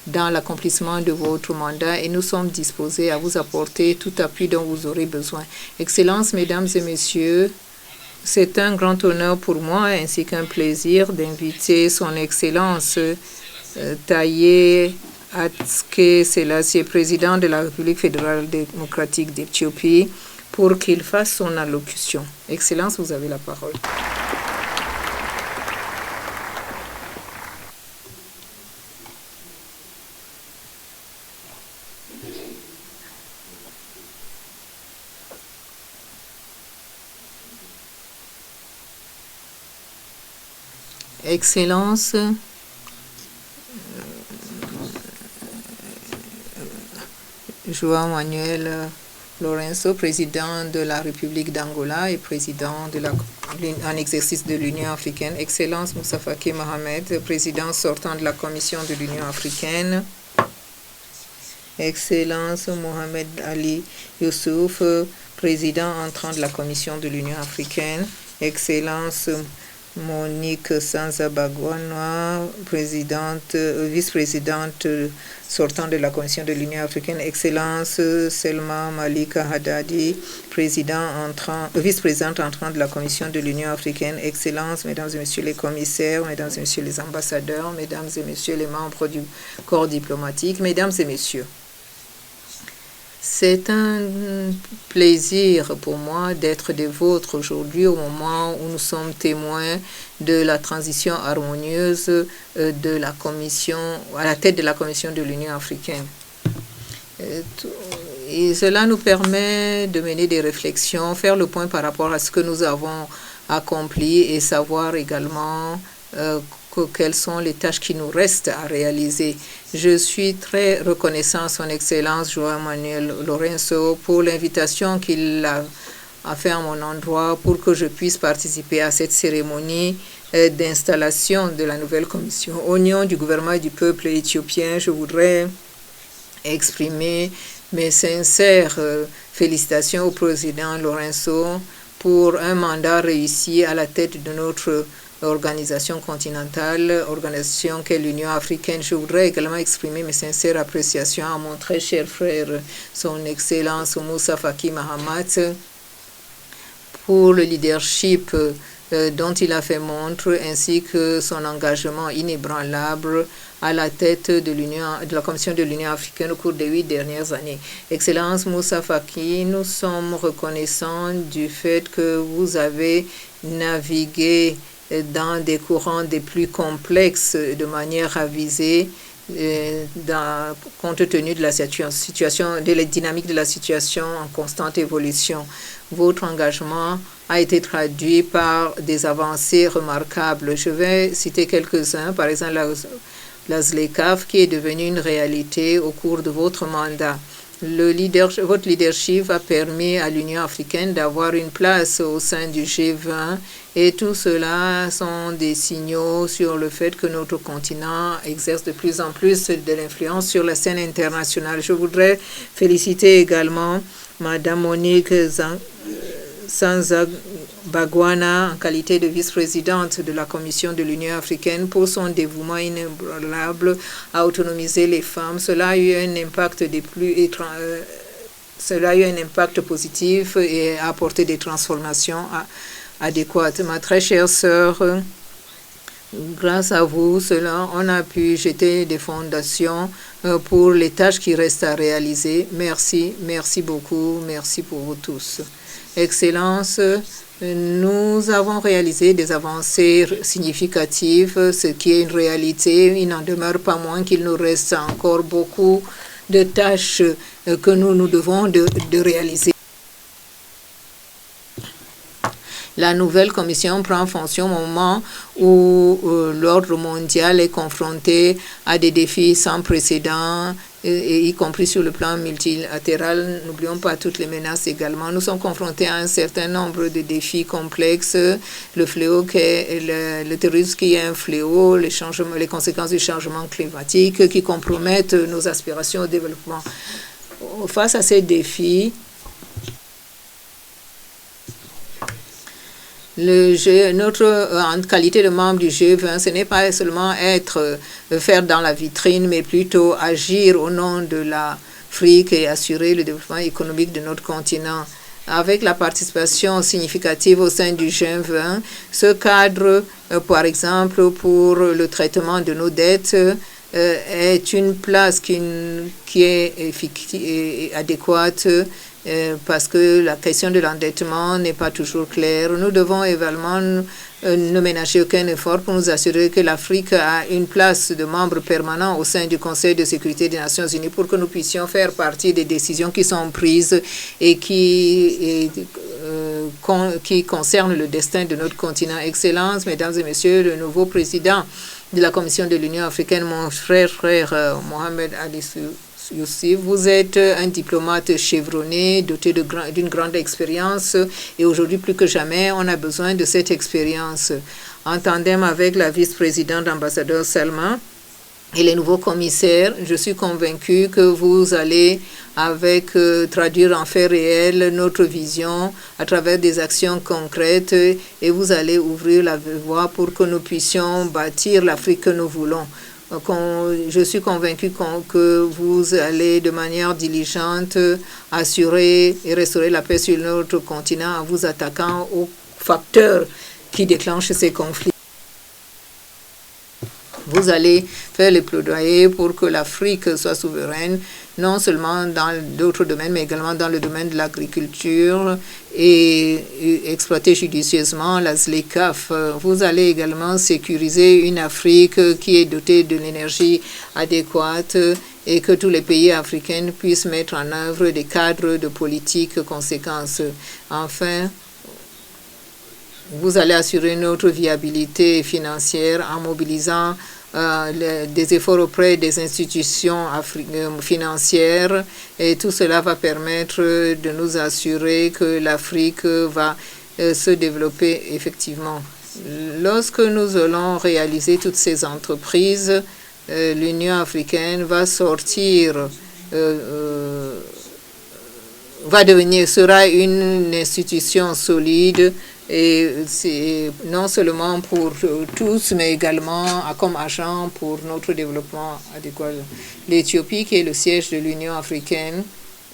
dans l'accomplissement de votre mandat et nous sommes disposés à vous apporter tout appui dont vous aurez besoin. Excellences, Mesdames et Messieurs, c'est un grand honneur pour moi ainsi qu'un plaisir d'inviter Son Excellence Taye Atske Selassie, Président de la République fédérale démocratique d'Éthiopie, pour qu'il fasse son allocution. Excellence, vous avez la parole. Excellence, João Manuel Lourenço, président de la République d'Angola et président en exercice de l'Union africaine. Excellence Moussa Faki Mohamed, président sortant de la Commission de l'Union africaine. Excellence Mohamed Ali Youssouf, président entrant de la Commission de l'Union africaine. Excellence Monique Sanzabagwana, vice-présidente sortant de la Commission de l'Union africaine. Excellence Selma Malika Haddadi, vice-présidente entrant de la Commission de l'Union africaine. Excellence, Mesdames et Messieurs les commissaires, Mesdames et Messieurs les ambassadeurs, Mesdames et Messieurs les membres du corps diplomatique, Mesdames et Messieurs. C'est un plaisir pour moi d'être des vôtres aujourd'hui au moment où nous sommes témoins de la transition harmonieuse de la Commission, à la tête de la Commission de l'Union africaine. Et cela nous permet de mener des réflexions, faire le point par rapport à ce que nous avons accompli et savoir également quelles sont les tâches qui nous restent à réaliser. Je suis très reconnaissant à son Excellence João Manuel Lourenço pour l'invitation qu'il a fait à mon endroit pour que je puisse participer à cette cérémonie d'installation de la nouvelle commission. Au nom du gouvernement et du peuple éthiopien, je voudrais exprimer mes sincères félicitations au président Lourenço pour un mandat réussi à la tête de notre organisation continentale, organisation qu'est l'Union africaine. Je voudrais également exprimer mes sincères appréciations à mon très cher frère, son Excellence Moussa Faki Mahamat, pour le leadership dont il a fait montre, ainsi que son engagement inébranlable à la tête de la Commission de l'Union africaine au cours des 8 dernières années. Excellence Moussa Faki, nous sommes reconnaissants du fait que vous avez navigué dans des courants des plus complexes de manière avisée, compte tenu de la situation, de la dynamique de la situation en constante évolution. Votre engagement a été traduit par des avancées remarquables. Je vais citer quelques-uns, par exemple la ZLECAf qui est devenue une réalité au cours de votre mandat. Votre leadership a permis à l'Union africaine d'avoir une place au sein du G20 et tout cela sont des signaux sur le fait que notre continent exerce de plus en plus de l'influence sur la scène internationale. Je voudrais féliciter également Madame Monique Sanzabagwana en qualité de vice-présidente de la Commission de l'Union africaine pour son dévouement inébranlable à autonomiser les femmes. Cela a eu un impact positif et a apporté des transformations adéquates. Ma très chère sœur, grâce à vous, on a pu jeter des fondations pour les tâches qui restent à réaliser. Merci, merci beaucoup, merci pour vous tous. Excellence, nous avons réalisé des avancées significatives, ce qui est une réalité. Il n'en demeure pas moins qu'il nous reste encore beaucoup de tâches que nous devons de réaliser. La nouvelle commission prend fonction au moment où l'ordre mondial est confronté à des défis sans précédent, y compris sur le plan multilatéral. N'oublions pas toutes les menaces également. Nous sommes confrontés à un certain nombre de défis complexes. Le fléau le terrorisme qui est un fléau, les conséquences du changement climatique qui compromettent nos aspirations au développement. Face à ces défis, en qualité de membre du G20, ce n'est pas seulement faire dans la vitrine, mais plutôt agir au nom de l'Afrique et assurer le développement économique de notre continent. Avec la participation significative au sein du G20, ce cadre, par exemple, pour le traitement de nos dettes, est une place qui est adéquate parce que la question de l'endettement n'est pas toujours claire. Nous devons également ne ménager aucun effort pour nous assurer que l'Afrique a une place de membre permanent au sein du Conseil de sécurité des Nations Unies pour que nous puissions faire partie des décisions qui sont prises et qui concernent le destin de notre continent. Excellences, Mesdames et Messieurs, le nouveau président de la Commission de l'Union africaine, mon frère Mohamed Ali Youssef, vous êtes un diplomate chevronné, doté d'une grande expérience et aujourd'hui plus que jamais, on a besoin de cette expérience. En tandem avec la vice-présidente ambassadeur Salma et les nouveaux commissaires, je suis convaincue que vous allez traduire en fait réel notre vision à travers des actions concrètes et vous allez ouvrir la voie pour que nous puissions bâtir l'Afrique que nous voulons. Je suis convaincue que vous allez de manière diligente assurer et restaurer la paix sur notre continent en vous attaquant aux facteurs qui déclenchent ces conflits. Vous allez faire le plaidoyer pour que l'Afrique soit souveraine non seulement dans d'autres domaines, mais également dans le domaine de l'agriculture et exploiter judicieusement la ZLECAf. Vous allez également sécuriser une Afrique qui est dotée de l'énergie adéquate et que tous les pays africains puissent mettre en œuvre des cadres de politique conséquents. Enfin, vous allez assurer notre viabilité financière en mobilisant des efforts auprès des institutions financières, et tout cela va permettre de nous assurer que l'Afrique va se développer effectivement. Lorsque nous allons réaliser toutes ces entreprises, l'Union africaine va sortir, sera une institution solide, et c'est non seulement pour tous, mais également comme agent pour notre développement adéquat. L'Éthiopie, qui est le siège de l'Union africaine,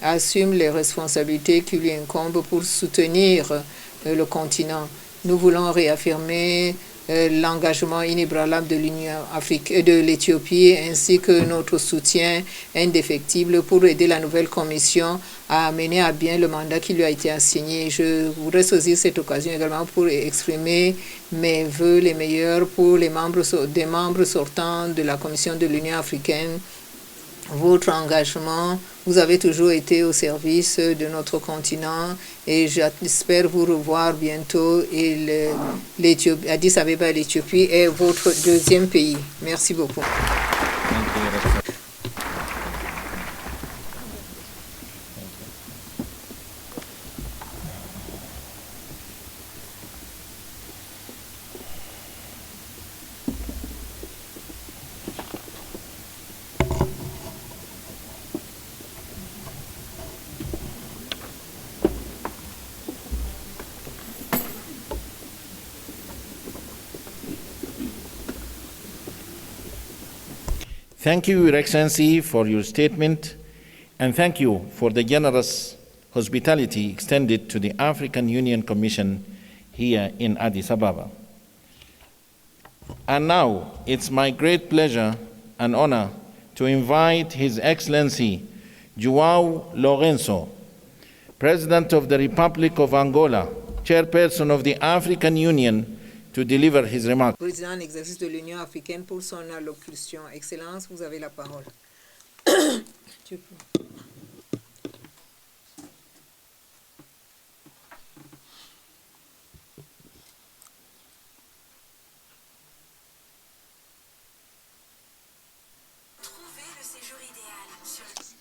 assume les responsabilités qui lui incombent pour soutenir le continent. Nous voulons réaffirmer l'engagement inébranlable de l'Union africaine, de l'Éthiopie, ainsi que notre soutien indéfectible pour aider la nouvelle commission à mener à bien le mandat qui lui a été assigné. Je voudrais saisir cette occasion également pour exprimer mes vœux les meilleurs pour des membres sortants de la commission de l'Union africaine. Votre engagement, vous avez toujours été au service de notre continent, et j'espère vous revoir bientôt. Et Addis Abeba, l'Éthiopie, est votre deuxième pays. Merci beaucoup. Thank you, Your Excellency, for your statement, and thank you for the generous hospitality extended to the African Union Commission here in Addis Ababa. And now, it's my great pleasure and honor to invite His Excellency João Lourenço, President of the Republic of Angola, Chairperson of the African Union, to deliver his remarks. Président en exercice de l'Union africaine, pour son allocution. Excellence, vous avez la parole.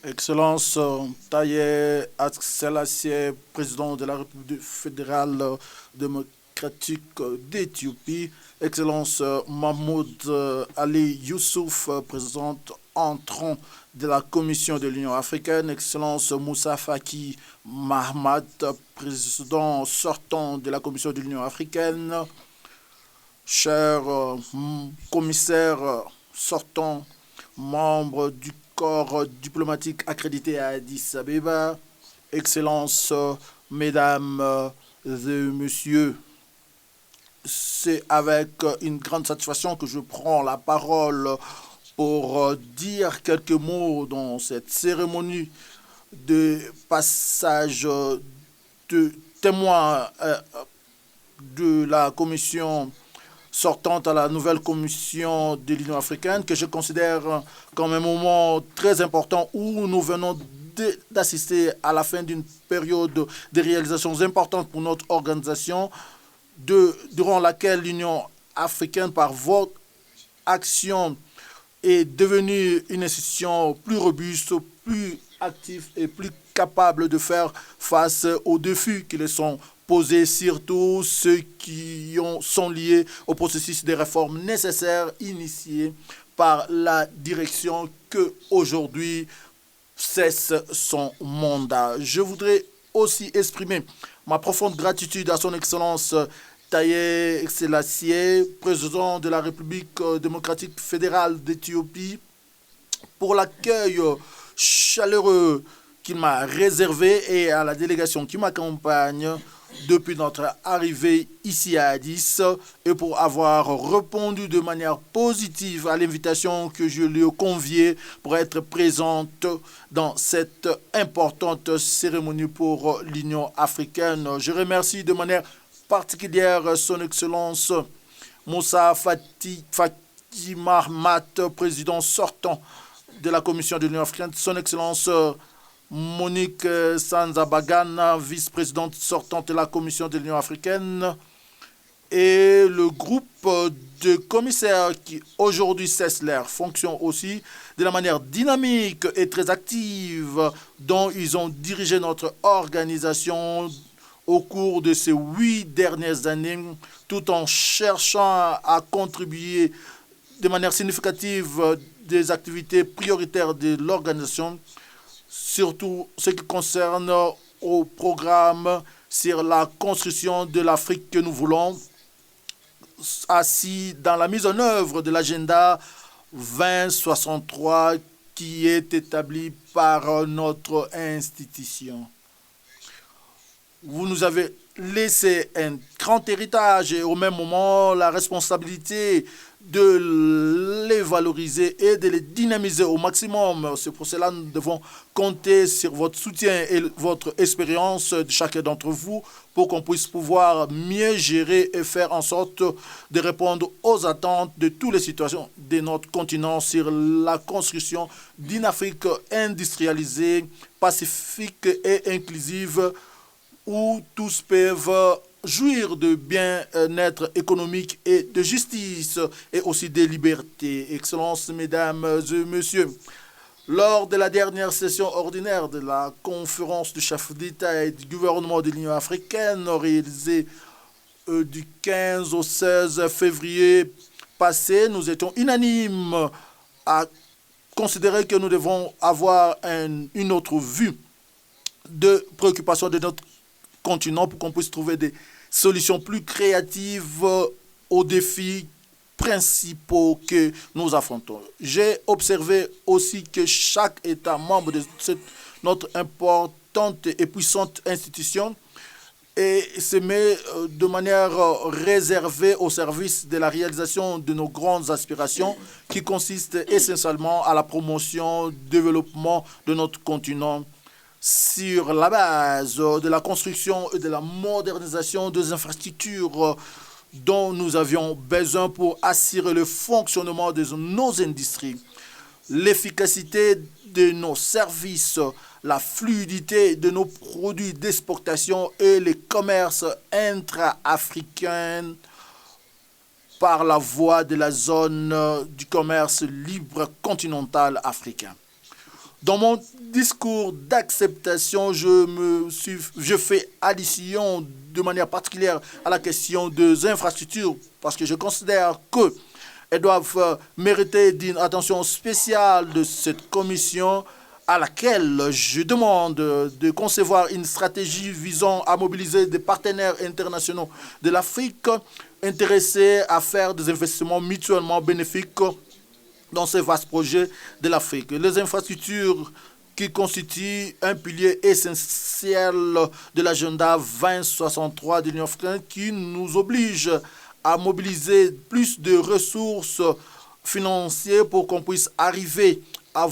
Excellence Taye Selassie, président de la République fédérale démocratique d'Éthiopie, Excellence Mahmoud Ali Youssouf, président entrant de la Commission de l'Union africaine, Excellence Moussa Faki Mahamat, président sortant de la Commission de l'Union africaine, cher commissaire sortant, membre du corps diplomatique accrédité à Addis Abeba, Excellences, Mesdames et Messieurs, c'est avec une grande satisfaction que je prends la parole pour dire quelques mots dans cette cérémonie de passage de témoin de la commission sortante à la nouvelle commission de l'Union africaine, que je considère comme un moment très important où nous venons d'assister à la fin d'une période de réalisations importantes pour notre organisation, durant laquelle l'Union africaine, par votre action, est devenue une institution plus robuste, plus active et plus capable de faire face aux défis qui les sont posés, surtout ceux qui sont liés au processus de réformes nécessaires initiés par la direction que aujourd'hui cesse son mandat. Je voudrais aussi exprimer ma profonde gratitude à son Excellence Taye Selassie, président de la République démocratique fédérale d'Éthiopie, pour l'accueil chaleureux qu'il m'a réservé et à la délégation qui m'accompagne depuis notre arrivée ici à Addis et pour avoir répondu de manière positive à l'invitation que je lui ai conviée pour être présente dans cette importante cérémonie pour l'Union africaine. Je remercie de manière particulière son Excellence Moussa Faki Mahamat, président sortant de la Commission de l'Union africaine, son Excellence Monique Sanzabagan, vice-présidente sortante de la Commission de l'Union africaine, et le groupe de commissaires qui aujourd'hui cessent leur fonction aussi de la manière dynamique et très active dont ils ont dirigé notre organisation au cours de ces 8 dernières années, tout en cherchant à contribuer de manière significative des activités prioritaires de l'organisation, surtout ce qui concerne au programme sur la construction de l'Afrique que nous voulons, assis dans la mise en œuvre de l'agenda 2063 qui est établi par notre institution. Vous nous avez laissé un grand héritage et au même moment la responsabilité de les valoriser et de les dynamiser au maximum. C'est pour cela que nous devons compter sur votre soutien et votre expérience de chacun d'entre vous pour qu'on puisse pouvoir mieux gérer et faire en sorte de répondre aux attentes de toutes les situations de notre continent sur la construction d'une Afrique industrialisée, pacifique et inclusive où tous peuvent jouir de bien-être économique et de justice et aussi de liberté. Excellences, mesdames et messieurs, lors de la dernière session ordinaire de la conférence du chef d'État et du gouvernement de l'Union africaine réalisée du 15 au 16 février passé, nous étions unanimes à considérer que nous devons avoir une autre vue de préoccupation de notre continent pour qu'on puisse trouver des solutions plus créatives aux défis principaux que nous affrontons. J'ai observé aussi que chaque État membre de notre importante et puissante institution se met de manière réservée au service de la réalisation de nos grandes aspirations qui consistent essentiellement à la promotion, développement de notre continent sur la base de la construction et de la modernisation des infrastructures dont nous avions besoin pour assurer le fonctionnement de nos industries, l'efficacité de nos services, la fluidité de nos produits d'exportation et le commerce intra-africain par la voie de la zone du commerce libre continental africain. Dans mon discours d'acceptation, je fais allusion de manière particulière à la question des infrastructures parce que je considère qu'elles doivent mériter d'une attention spéciale de cette commission à laquelle je demande de concevoir une stratégie visant à mobiliser des partenaires internationaux de l'Afrique intéressés à faire des investissements mutuellement bénéfiques dans ces vastes projets de l'Afrique. Les infrastructures qui constituent un pilier essentiel de l'agenda 2063 de l'Union africaine qui nous oblige à mobiliser plus de ressources financières pour qu'on puisse arriver à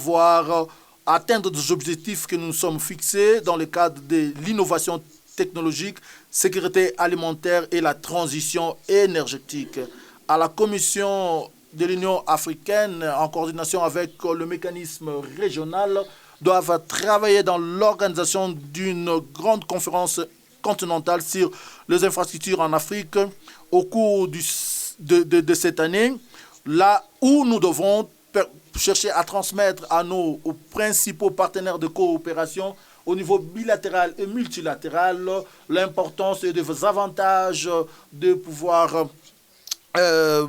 atteindre des objectifs que nous nous sommes fixés dans le cadre de l'innovation technologique, sécurité alimentaire et la transition énergétique. À la Commission de l'Union africaine, en coordination avec le mécanisme régional, doivent travailler dans l'organisation d'une grande conférence continentale sur les infrastructures en Afrique au cours de cette année, là où nous devons chercher à transmettre à nos principaux partenaires de coopération au niveau bilatéral et multilatéral l'importance et les avantages de pouvoir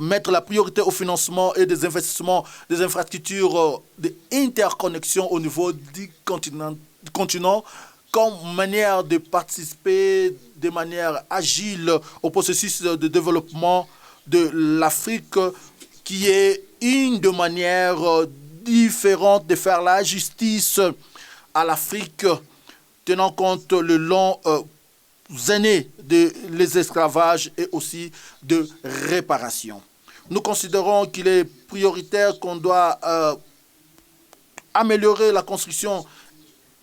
mettre la priorité au financement et des investissements des infrastructures d'interconnexion au niveau du continent comme manière de participer de manière agile au processus de développement de l'Afrique qui est une des manières différentes de faire la justice à l'Afrique, tenant compte le long années de l'esclavage et aussi de réparation. Nous considérons qu'il est prioritaire qu'on doit améliorer la construction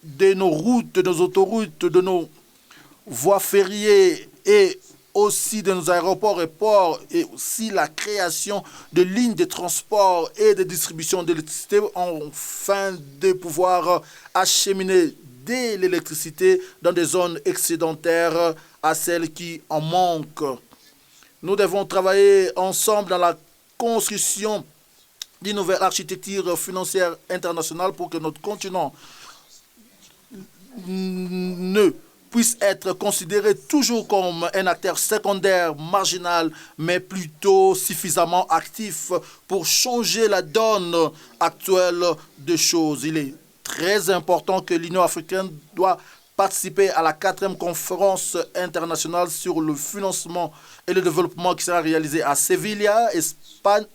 de nos routes, de nos autoroutes, de nos voies ferriées et aussi de nos aéroports et ports, et aussi la création de lignes de transport et de distribution d'électricité afin de pouvoir acheminer de l'électricité dans des zones excédentaires à celles qui en manquent. Nous devons travailler ensemble dans la construction d'une nouvelle architecture financière internationale pour que notre continent ne puisse être considéré toujours comme un acteur secondaire, marginal, mais plutôt suffisamment actif pour changer la donne actuelle des choses. Il est très important que l'Union africaine doit participer à la 4e conférence internationale sur le financement et le développement qui sera réalisée à Sevilla, Espagne,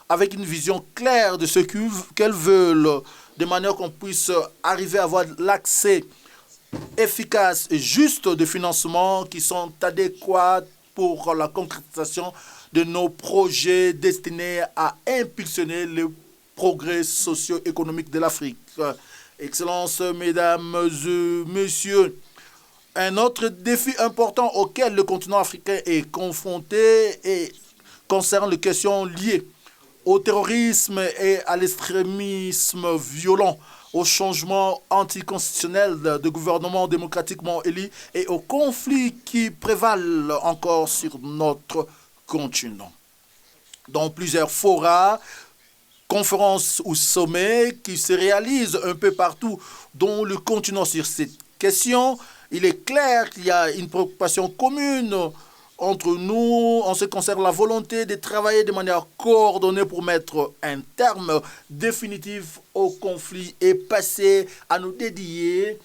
avec une vision claire de ce qu'elles veulent, de manière qu'on puisse arriver à avoir l'accès efficace et juste de financements qui sont adéquats pour la concrétisation de nos projets destinés à impulsionner le progrès socio-économique de l'Afrique. Excellences, mesdames et messieurs, un autre défi important auquel le continent africain est confronté et concerne les questions liées au terrorisme et à l'extrémisme violent, au changement anticonstitutionnel de gouvernement démocratiquement élu et aux conflits qui prévalent encore sur notre continent. Dans plusieurs forats, conférences ou sommets qui se réalisent un peu partout dans le continent sur cette question, il est clair qu'il y a une préoccupation commune entre nous en ce qui concerne la volonté de travailler de manière coordonnée pour mettre un terme définitif au conflit et passer à nous dédier,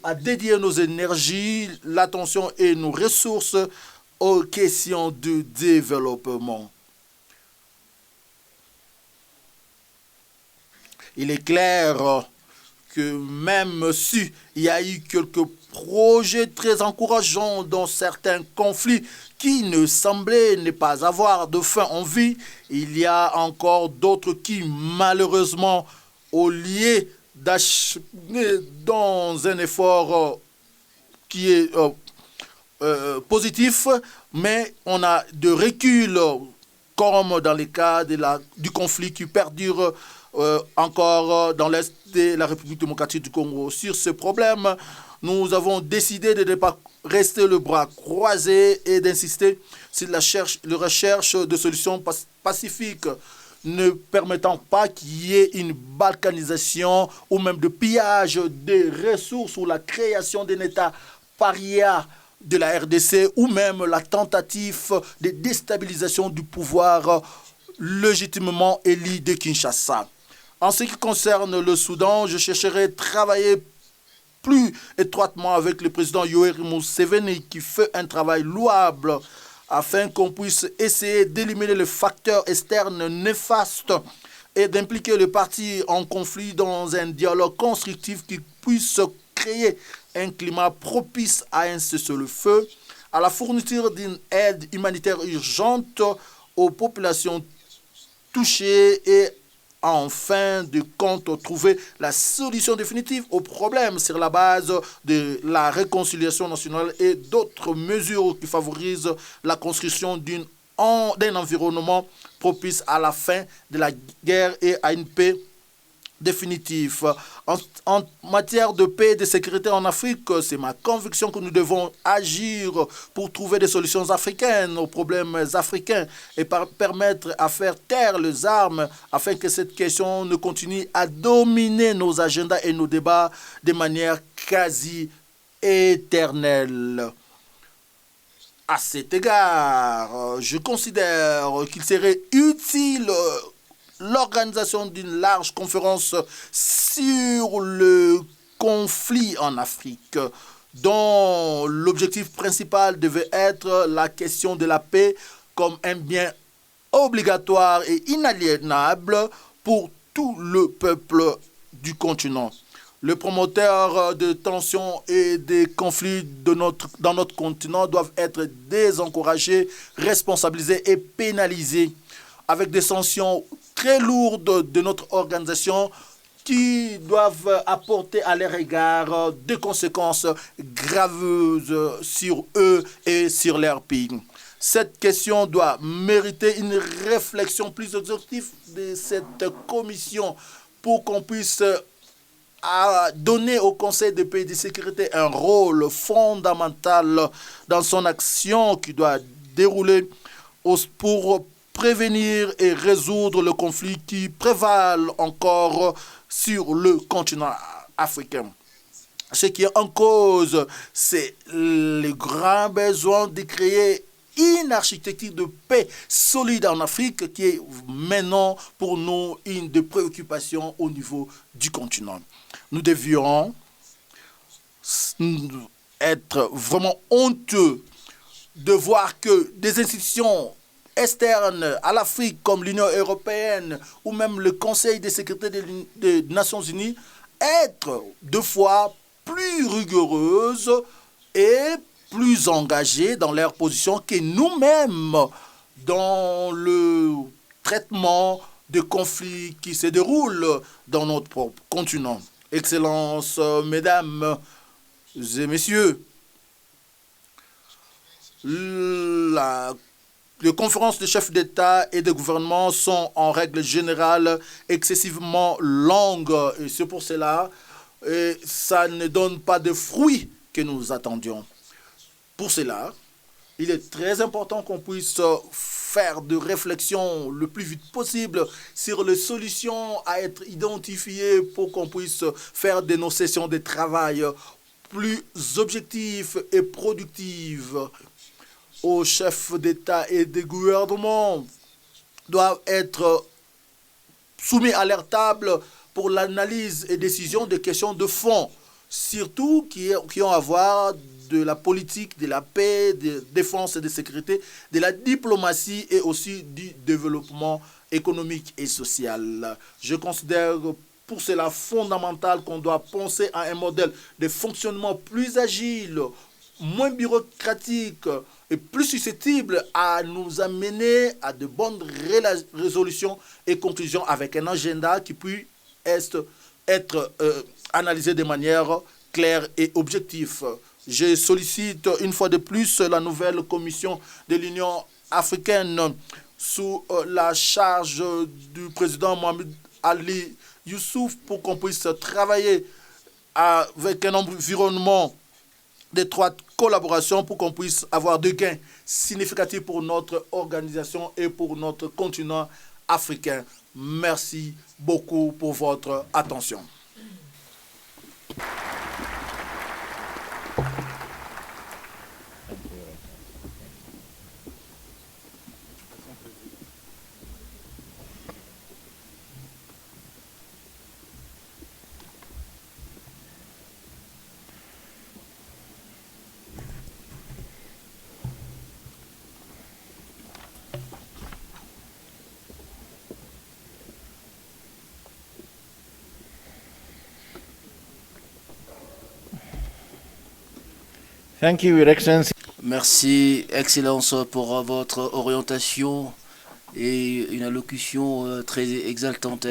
à dédier nos énergies, l'attention et nos ressources aux questions de développement. Il est clair que même si il y a eu quelques projets très encourageants dans certains conflits qui ne semblaient ne pas avoir de fin en vue, il y a encore d'autres qui, malheureusement, au lieu d'achever dans un effort qui est positif, mais on a de recul, comme dans les cas du conflit qui perdure encore dans l'Est de la République démocratique du Congo. Sur ce problème, nous avons décidé de ne pas rester le bras croisé et d'insister sur la recherche de solutions pacifiques, ne permettant pas qu'il y ait une balkanisation ou même de pillage des ressources ou la création d'un État paria de la RDC ou même la tentative de déstabilisation du pouvoir légitimement élu de Kinshasa. En ce qui concerne le Soudan, je chercherai à travailler plus étroitement avec le président Yoweri Museveni qui fait un travail louable afin qu'on puisse essayer d'éliminer les facteurs externes néfastes et d'impliquer le parti en conflit dans un dialogue constructif qui puisse créer un climat propice à un cessez-le-feu, à la fourniture d'une aide humanitaire urgente aux populations touchées et en fin de compte trouver la solution définitive au problème sur la base de la réconciliation nationale et d'autres mesures qui favorisent la construction d'un environnement propice à la fin de la guerre et à une paix définitive. En matière de paix et de sécurité en Afrique, c'est ma conviction que nous devons agir pour trouver des solutions africaines aux problèmes africains et permettre à faire taire les armes afin que cette question ne continue à dominer nos agendas et nos débats de manière quasi éternelle. À cet égard, je considère qu'il serait utile l'organisation d'une large conférence sur le conflit en Afrique, dont l'objectif principal devait être la question de la paix comme un bien obligatoire et inaliénable pour tout le peuple du continent. Les promoteurs de tensions et des conflits dans notre continent doivent être désencouragés, responsabilisés et pénalisés avec des sanctions très lourdes de notre organisation qui doivent apporter à leur égard des conséquences graveuses sur eux et sur leur pays. Cette question doit mériter une réflexion plus exhaustive de cette commission pour qu'on puisse donner au Conseil de paix et de sécurité un rôle fondamental dans son action qui doit dérouler pour prévenir et résoudre le conflit qui prévalent encore sur le continent africain. Ce qui est en cause, c'est le grand besoin de créer une architecture de paix solide en Afrique qui est maintenant pour nous une des préoccupations au niveau du continent. Nous devions être vraiment honteux de voir que des institutions externes à l'Afrique comme l'Union européenne ou même le Conseil de sécurité des Nations Unies être deux fois plus rigoureuses et plus engagées dans leur position que nous-mêmes dans le traitement des conflits qui se déroulent dans notre propre continent. Excellences, Mesdames et Messieurs, les conférences de chefs d'État et de gouvernement sont en règle générale excessivement longues et c'est pour cela que ça ne donne pas de fruits que nous attendions. Pour cela, il est très important qu'on puisse faire de réflexions le plus vite possible sur les solutions à être identifiées pour qu'on puisse faire de nos sessions de travail plus objectives et productives. Aux chefs d'État et de gouvernement doivent être soumis à leur table pour l'analyse et décision des questions de fond, surtout qui ont à voir de la politique, de la paix, de défense et de sécurité, de la diplomatie et aussi du développement économique et social. Je considère pour cela fondamental qu'on doit penser à un modèle de fonctionnement plus agile, moins bureaucratique et plus susceptible à nous amener à de bonnes résolutions et conclusions avec un agenda qui puisse être analysé de manière claire et objective. Je sollicite une fois de plus la nouvelle commission de l'Union africaine sous la charge du président Mohamed Ali Youssouf pour qu'on puisse travailler avec un environnement d'étroite collaboration pour qu'on puisse avoir des gains significatifs pour notre organisation et pour notre continent africain. Merci beaucoup pour votre attention. Thank you, Your Excellency. Merci, Excellence, pour votre orientation et une allocution très exaltante.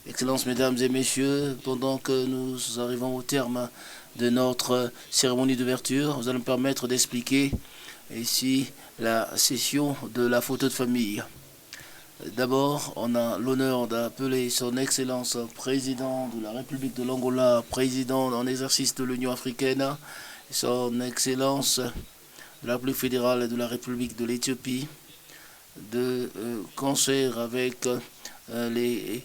Excellence, Mesdames et Messieurs, pendant que nous arrivons au terme de notre cérémonie d'ouverture, vous allez me permettre d'expliquer ici la session de la photo de famille. D'abord, on a l'honneur d'appeler son Excellence Président de la République de l'Angola, Président en exercice de l'Union africaine, son Excellence de la République fédérale de la République de l'Éthiopie, de concert avec les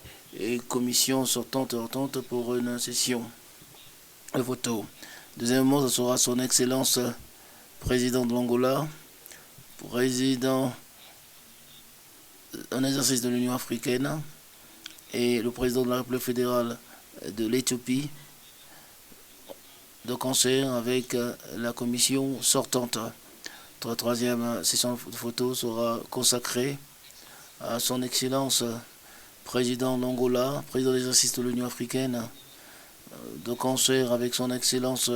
commissions sortantes et ententes pour une session de photo. Deuxièmement, ce sera son Excellence Président de l'Angola, Président en exercice de l'Union africaine et le Président de la République fédérale de l'Éthiopie, de concert avec la commission sortante. La troisième session de photo sera consacrée à son Excellence Président d'Angola, Président d'exercice de l'Union africaine, de concert avec son Excellence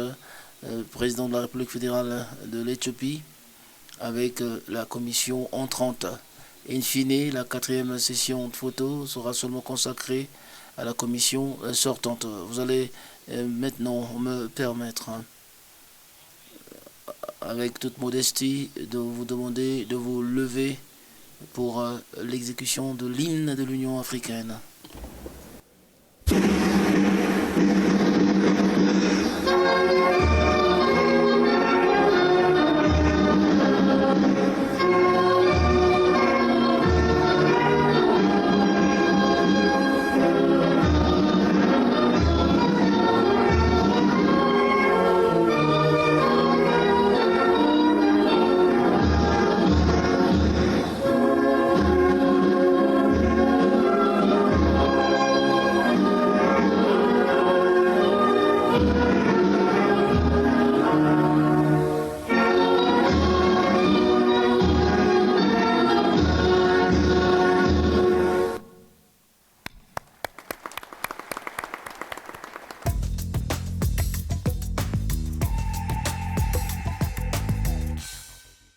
président de la République fédérale de l'Éthiopie, avec la commission entrante. In fine, la 4e session de photos sera seulement consacrée à la commission sortante. Vous allez maintenant me permettre, avec toute modestie, de vous demander de vous lever pour l'exécution de l'hymne de l'Union africaine.